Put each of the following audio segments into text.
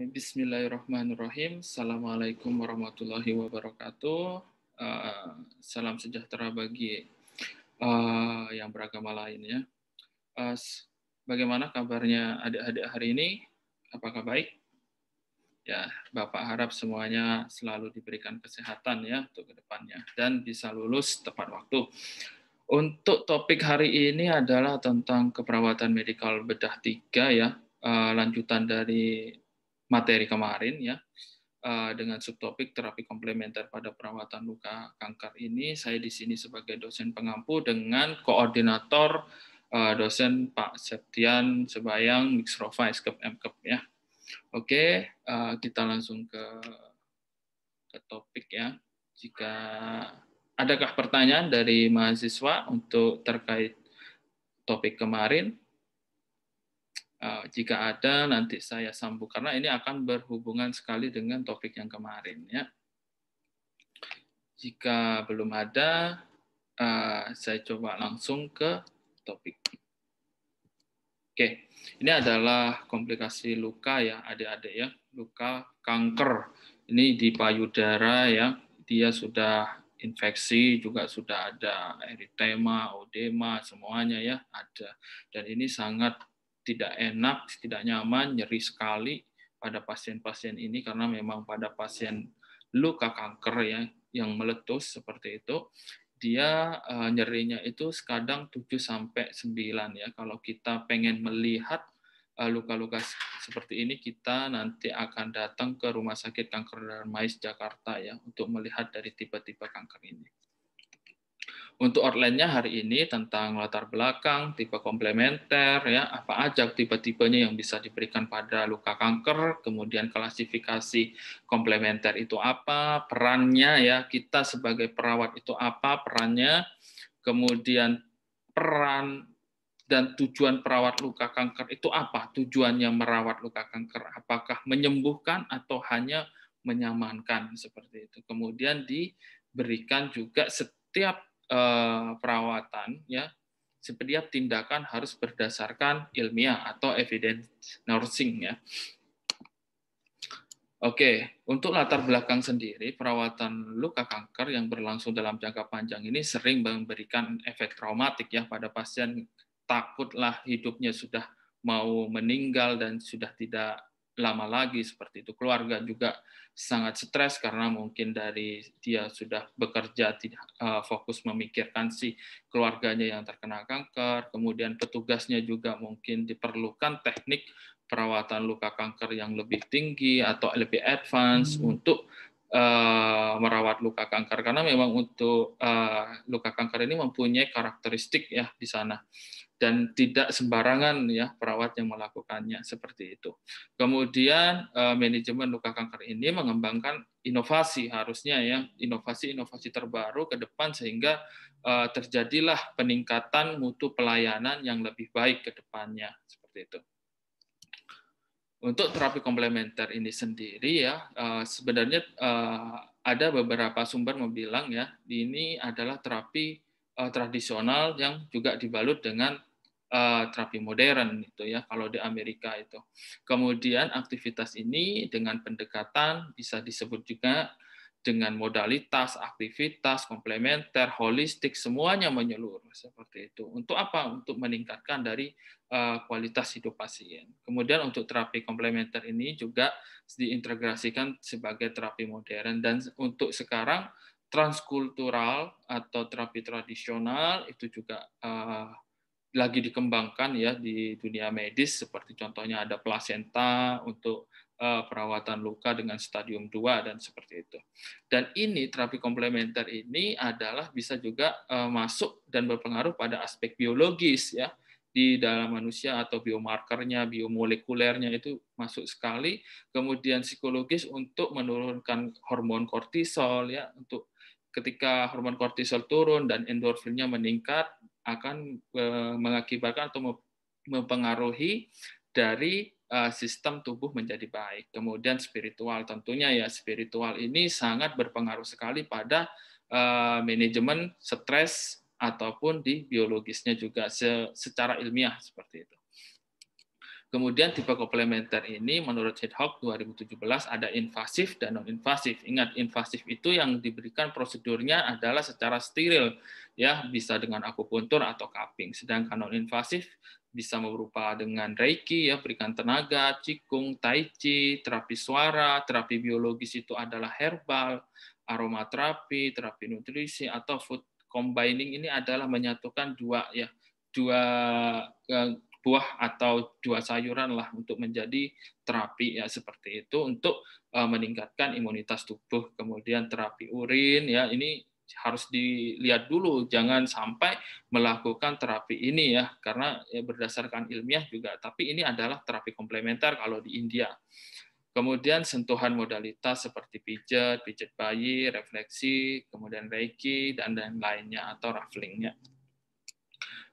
Bismillahirrahmanirrahim. Assalamualaikum warahmatullahi wabarakatuh. Salam sejahtera bagi yang beragama lainnya. Bagaimana kabarnya adik-adik hari ini? Apakah baik? Ya, Bapak harap semuanya selalu diberikan kesehatan ya untuk kedepannya dan bisa lulus tepat waktu. Untuk topik hari ini adalah tentang keperawatan medikal bedah 3 ya, lanjutan dari materi kemarin ya, dengan subtopik terapi komplementer pada perawatan luka kanker ini. Saya di sini sebagai dosen pengampu dengan koordinator dosen Pak Septian Sebayang, Mixrova, Eskep, Mkep ya. Oke, kita langsung ke topik ya. Jika adakah pertanyaan dari mahasiswa untuk terkait topik kemarin? Jika ada, nanti saya sambung karena ini akan berhubungan sekali dengan topik yang kemarin ya. Jika belum ada, saya coba langsung ke topik. Oke, ini adalah komplikasi luka ya adik-adik ya, luka kanker. Ini di payudara ya, dia sudah infeksi, juga sudah ada eritema, odema, semuanya ya ada. Dan ini sangat tidak enak, tidak nyaman, nyeri sekali pada pasien-pasien ini karena memang pada pasien luka kanker ya yang meletus seperti itu, dia nyerinya itu kadang 7 sampai 9 ya. Kalau kita pengen melihat luka-luka seperti ini, kita nanti akan datang ke Rumah Sakit Kanker Darmais Jakarta ya untuk melihat dari tipe-tipe kanker ini. Untuk outline-nya hari ini tentang latar belakang, tipe komplementer, ya apa aja tipe-tipenya yang bisa diberikan pada luka kanker, kemudian klasifikasi komplementer itu apa, perannya ya kita sebagai perawat itu apa perannya, kemudian peran dan tujuan perawat luka kanker itu apa, tujuannya merawat luka kanker, apakah menyembuhkan atau hanya menyamankan seperti itu. Kemudian diberikan juga setiap perawatan ya, setiap tindakan harus berdasarkan ilmiah atau evidence nursing ya. Oke, untuk latar belakang sendiri, perawatan luka kanker yang berlangsung dalam jangka panjang ini sering memberikan efek traumatik ya pada pasien. Takutlah hidupnya sudah mau meninggal dan sudah tidak lama lagi seperti itu. Keluarga juga sangat stres karena mungkin dari dia sudah bekerja tidak fokus memikirkan si keluarganya yang terkena kanker, kemudian petugasnya juga mungkin diperlukan teknik perawatan luka kanker yang lebih tinggi atau lebih advance untuk merawat luka kanker karena memang untuk luka kanker ini mempunyai karakteristik ya di sana dan tidak sembarangan ya perawat yang melakukannya seperti itu. Kemudian manajemen luka kanker ini mengembangkan inovasi harusnya ya inovasi-inovasi terbaru ke depan sehingga terjadilah peningkatan mutu pelayanan yang lebih baik ke depannya seperti itu. Untuk terapi komplementer ini sendiri ya sebenarnya ada beberapa sumber membilang ya ini adalah terapi tradisional yang juga dibalut dengan terapi modern itu ya kalau di Amerika itu. Kemudian aktivitas ini dengan pendekatan bisa disebut juga dengan modalitas, aktivitas, komplementer, holistik, semuanya menyeluruh seperti itu. Untuk apa? Untuk meningkatkan dari kualitas hidup pasien. Kemudian untuk terapi komplementer ini juga diintegrasikan sebagai terapi modern dan untuk sekarang transkultural atau terapi tradisional itu juga lagi dikembangkan ya di dunia medis seperti contohnya ada plasenta untuk perawatan luka dengan stadium 2 dan seperti itu. Dan ini terapi komplementer ini adalah bisa juga masuk dan berpengaruh pada aspek biologis ya di dalam manusia atau biomarkernya, biomolekulernya itu masuk sekali. Kemudian psikologis untuk menurunkan hormon kortisol ya untuk ketika hormon kortisol turun dan endorfinnya meningkat akan mengakibatkan atau mempengaruhi dari sistem tubuh menjadi baik. Kemudian spiritual tentunya ya spiritual ini sangat berpengaruh sekali pada manajemen stres ataupun di biologisnya juga secara ilmiah seperti itu. Kemudian tipe komplementer ini menurut Hidhoek 2017 ada invasif dan non-invasif. Ingat, invasif itu yang diberikan prosedurnya adalah secara steril, ya, bisa dengan akupuntur atau cupping. Sedangkan non-invasif bisa berupa dengan reiki, ya, berikan tenaga, qigong, tai chi, terapi suara, terapi biologis itu adalah herbal, aromaterapi, terapi nutrisi atau food combining ini adalah menyatukan dua buah atau dua sayuran lah untuk menjadi terapi ya seperti itu untuk meningkatkan imunitas tubuh. Kemudian terapi urin ya ini harus dilihat dulu, jangan sampai melakukan terapi ini ya karena ya, berdasarkan ilmiah juga, tapi ini adalah terapi komplementer kalau di India. Kemudian sentuhan modalitas seperti pijat, pijat bayi, refleksi, kemudian reiki dan lain-lainnya atau rafflingnya.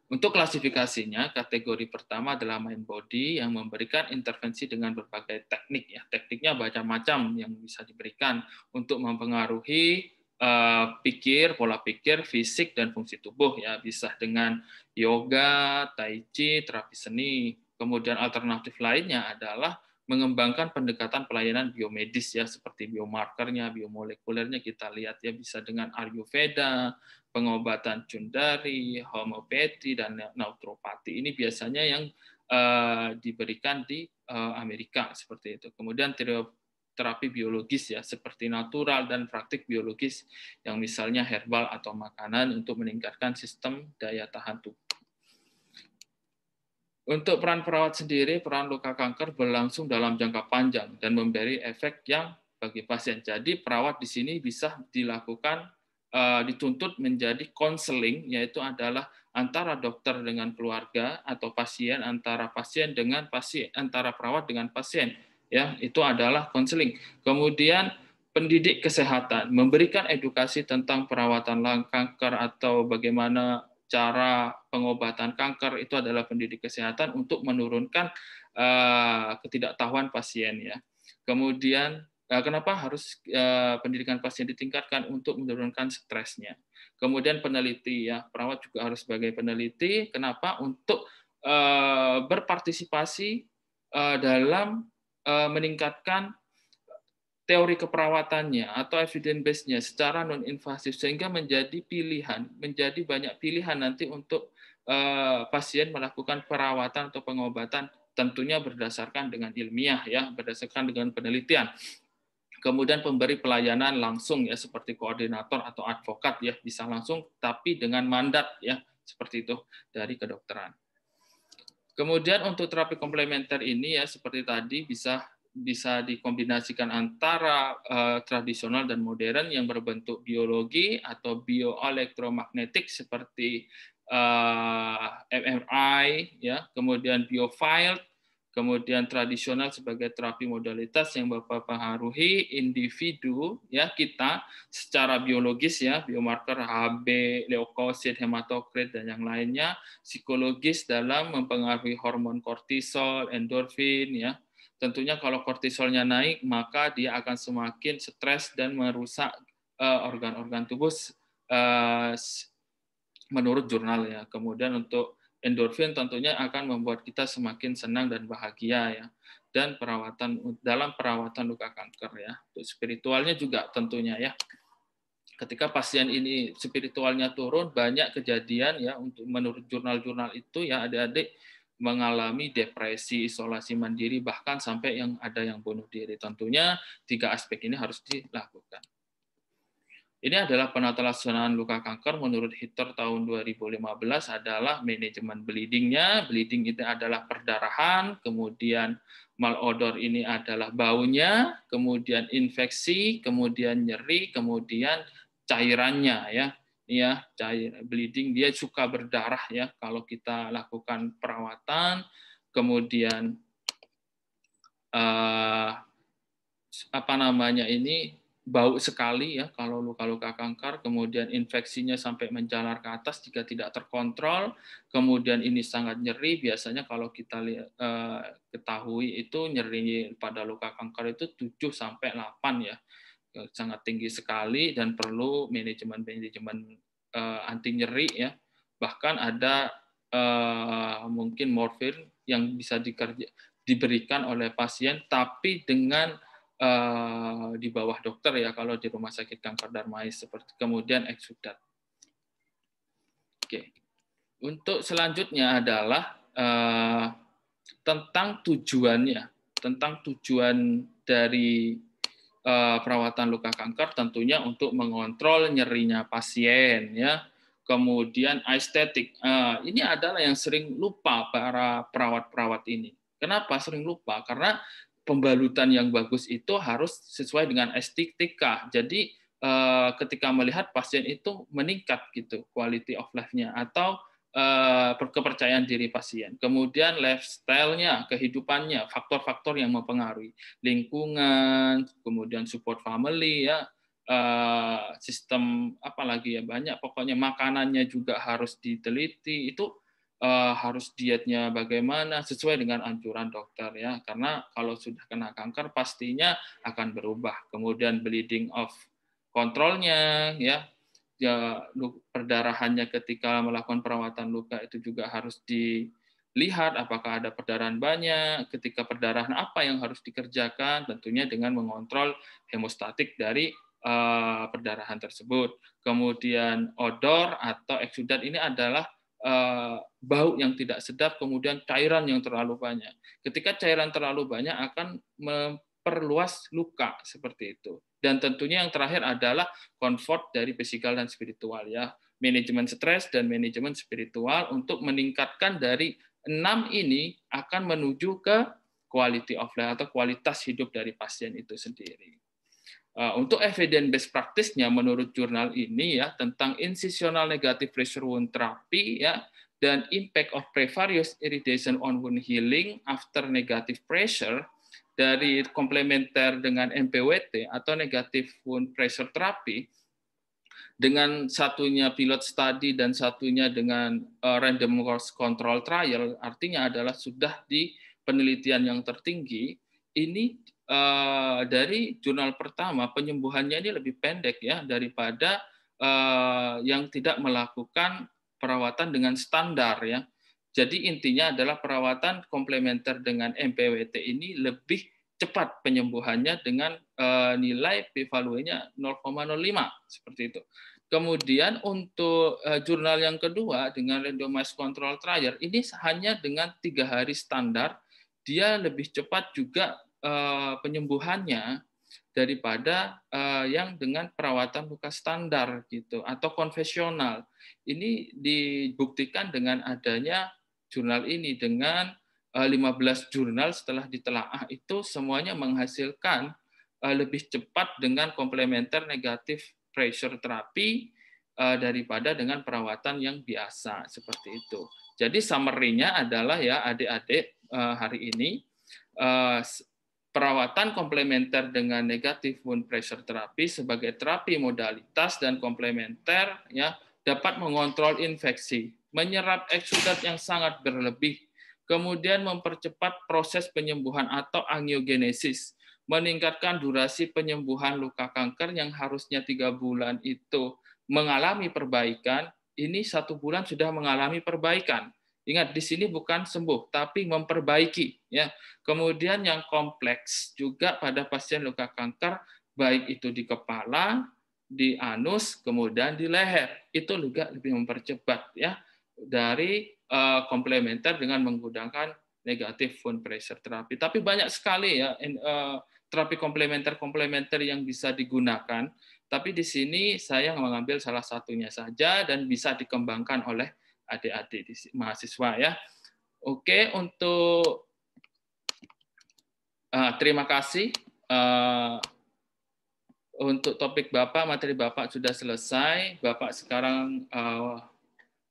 Untuk klasifikasinya, kategori pertama adalah mind body yang memberikan intervensi dengan berbagai teknik. Ya. Tekniknya macam-macam yang bisa diberikan untuk mempengaruhi pola pikir, fisik, dan fungsi tubuh. Ya. Bisa dengan yoga, tai chi, terapi seni. Kemudian alternatif lainnya adalah mengembangkan pendekatan pelayanan biomedis ya seperti biomarkernya, biomolekulernya kita lihat ya bisa dengan Ayurveda, pengobatan Cundari, homeopati dan naturopati. Ini biasanya yang diberikan di Amerika seperti itu. Kemudian terapi biologis ya seperti natural dan praktik biologis yang misalnya herbal atau makanan untuk meningkatkan sistem daya tahan tubuh. Untuk peran perawat sendiri, peran luka kanker berlangsung dalam jangka panjang dan memberi efek yang bagi pasien. Jadi perawat di sini bisa dilakukan dituntut menjadi konseling, yaitu adalah antara dokter dengan keluarga atau pasien, antara pasien dengan pasien, antara perawat dengan pasien. Ya, itu adalah konseling. Kemudian pendidik kesehatan, memberikan edukasi tentang perawatan kanker atau bagaimana cara pengobatan kanker itu adalah pendidik kesehatan untuk menurunkan ketidaktahuan pasien ya. Kemudian kenapa harus pendidikan pasien ditingkatkan untuk menurunkan stresnya. Kemudian peneliti ya, perawat juga harus sebagai peneliti. Kenapa? Untuk berpartisipasi dalam meningkatkan teori keperawatannya atau evidence base-nya secara non-invasif sehingga menjadi pilihan, menjadi banyak pilihan nanti untuk pasien melakukan perawatan atau pengobatan tentunya berdasarkan dengan ilmiah ya, berdasarkan dengan penelitian. Kemudian pemberi pelayanan langsung ya seperti koordinator atau advokat ya bisa langsung tapi dengan mandat ya seperti itu dari kedokteran. Kemudian untuk terapi komplementer ini ya seperti tadi bisa dikombinasikan antara tradisional dan modern yang berbentuk biologi atau bioelektromagnetik seperti MRI ya, kemudian biofield, kemudian tradisional sebagai terapi modalitas yang mempengaruhi individu ya kita secara biologis ya, biomarker Hb, leukosit, hematokrit dan yang lainnya, psikologis dalam mempengaruhi hormon kortisol, endorfin ya. Tentunya kalau kortisolnya naik, maka dia akan semakin stres dan merusak organ-organ tubuh menurut jurnal ya. Kemudian untuk endorfin tentunya akan membuat kita semakin senang dan bahagia ya. Dan dalam perawatan luka kanker ya. Untuk spiritualnya juga tentunya ya. Ketika pasien ini spiritualnya turun, banyak kejadian ya untuk menurut jurnal-jurnal itu ya adik-adik mengalami depresi, isolasi mandiri, bahkan sampai ada yang bunuh diri. Tentunya 3 aspek ini harus dilakukan. Ini adalah penata laksanaan luka kanker menurut Hitter tahun 2015 adalah manajemen bleeding-nya. Bleeding itu adalah perdarahan, kemudian malodor ini adalah baunya, kemudian infeksi, kemudian nyeri, kemudian cairannya ya. Ya, cair bleeding dia suka berdarah ya kalau kita lakukan perawatan, kemudian bau sekali ya kalau luka-luka kanker, kemudian infeksinya sampai menjalar ke atas jika tidak terkontrol, kemudian ini sangat nyeri, biasanya kalau kita ketahui itu nyeri pada luka kanker itu 7 sampai 8 ya. Sangat tinggi sekali dan perlu manajemen anti nyeri ya. Bahkan ada mungkin morfin yang bisa diberikan oleh pasien, tapi dengan di bawah dokter ya kalau di Rumah Sakit Kanker Darmais, seperti kemudian eksudat. Oke. Untuk selanjutnya adalah tentang tujuannya, tentang tujuan dari perawatan luka kanker, tentunya untuk mengontrol nyerinya pasien, ya. Kemudian estetik. Ini adalah yang sering lupa para perawat-perawat ini. Kenapa sering lupa? Karena pembalutan yang bagus itu harus sesuai dengan estetika. Jadi ketika melihat pasien itu meningkat gitu quality of life-nya, atau kepercayaan diri pasien. Kemudian lifestyle-nya, kehidupannya, faktor-faktor yang mempengaruhi lingkungan, kemudian support family, ya, sistem apalagi ya, banyak, pokoknya makanannya juga harus diteliti, itu harus dietnya bagaimana sesuai dengan anjuran dokter, ya, karena kalau sudah kena kanker pastinya akan berubah. Kemudian bleeding of kontrolnya, ya, perdarahannya ketika melakukan perawatan luka itu juga harus dilihat apakah ada perdarahan banyak, ketika perdarahan apa yang harus dikerjakan, tentunya dengan mengontrol hemostatik dari perdarahan tersebut. Kemudian odor atau eksudat ini adalah bau yang tidak sedap, kemudian cairan yang terlalu banyak. Ketika cairan terlalu banyak akan memperluas luka seperti itu. Dan tentunya yang terakhir adalah comfort dari fisikal dan spiritual, ya, manajemen stres dan manajemen spiritual untuk meningkatkan dari 6 ini akan menuju ke quality of life atau kualitas hidup dari pasien itu sendiri. Untuk evidence based practice-nya menurut jurnal ini, ya, tentang incisional negative pressure wound therapy, ya, dan impact of previous irradiation on wound healing after negative pressure dari komplementer dengan MPWT atau negative wound pressure therapy, dengan satunya pilot study dan satunya dengan random control trial, artinya adalah sudah di penelitian yang tertinggi. Ini dari jurnal pertama penyembuhannya ini lebih pendek, ya, daripada yang tidak melakukan perawatan dengan standar, ya. Jadi intinya adalah perawatan komplementer dengan MPWT ini lebih cepat penyembuhannya dengan nilai p-value-nya 0,05 seperti itu. Kemudian untuk jurnal yang kedua dengan randomized control trial ini hanya dengan 3 hari standar dia lebih cepat juga penyembuhannya daripada yang dengan perawatan luka standar gitu atau konvensional. Ini dibuktikan dengan adanya jurnal ini, dengan 15 jurnal setelah ditelaah itu semuanya menghasilkan lebih cepat dengan komplementer negatif pressure terapi daripada dengan perawatan yang biasa seperti itu. Jadi summary-nya adalah, ya, adik-adik, hari ini perawatan komplementer dengan negative wound pressure therapy sebagai terapi modalitas dan komplementer, ya, dapat mengontrol infeksi, menyerap eksudat yang sangat berlebih, kemudian mempercepat proses penyembuhan atau angiogenesis, meningkatkan durasi penyembuhan luka kanker yang harusnya 3 bulan itu mengalami perbaikan, ini 1 bulan sudah mengalami perbaikan. Ingat, di sini bukan sembuh, tapi memperbaiki, ya. Kemudian yang kompleks juga pada pasien luka kanker, baik itu di kepala, di anus, kemudian di leher, itu juga lebih mempercepat, ya, dari komplementer dengan menggunakan negative wound pressure therapy. Tapi banyak sekali, ya, terapi komplementer yang bisa digunakan. Tapi di sini saya mengambil salah satunya saja dan bisa dikembangkan oleh adik-adik mahasiswa, ya. Oke, untuk terima kasih. Untuk topik Bapak, materi Bapak sudah selesai. Bapak sekarang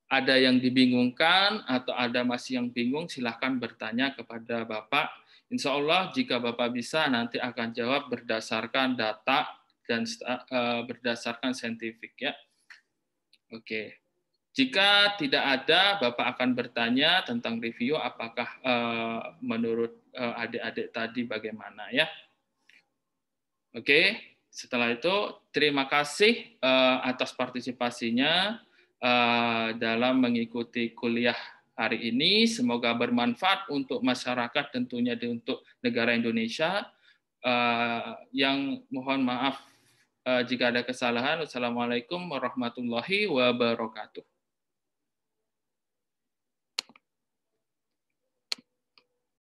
ada yang dibingungkan atau ada masih yang bingung, silahkan bertanya kepada Bapak. Insya Allah jika Bapak bisa nanti akan jawab berdasarkan data dan berdasarkan saintifik, ya. Oke. Jika tidak ada, Bapak akan bertanya tentang review apakah menurut adik-adik tadi bagaimana, ya. Oke, setelah itu terima kasih atas partisipasinya dalam mengikuti kuliah hari ini. Semoga bermanfaat untuk masyarakat, tentunya untuk negara Indonesia. Yang mohon maaf jika ada kesalahan. Wassalamualaikum warahmatullahi wabarakatuh.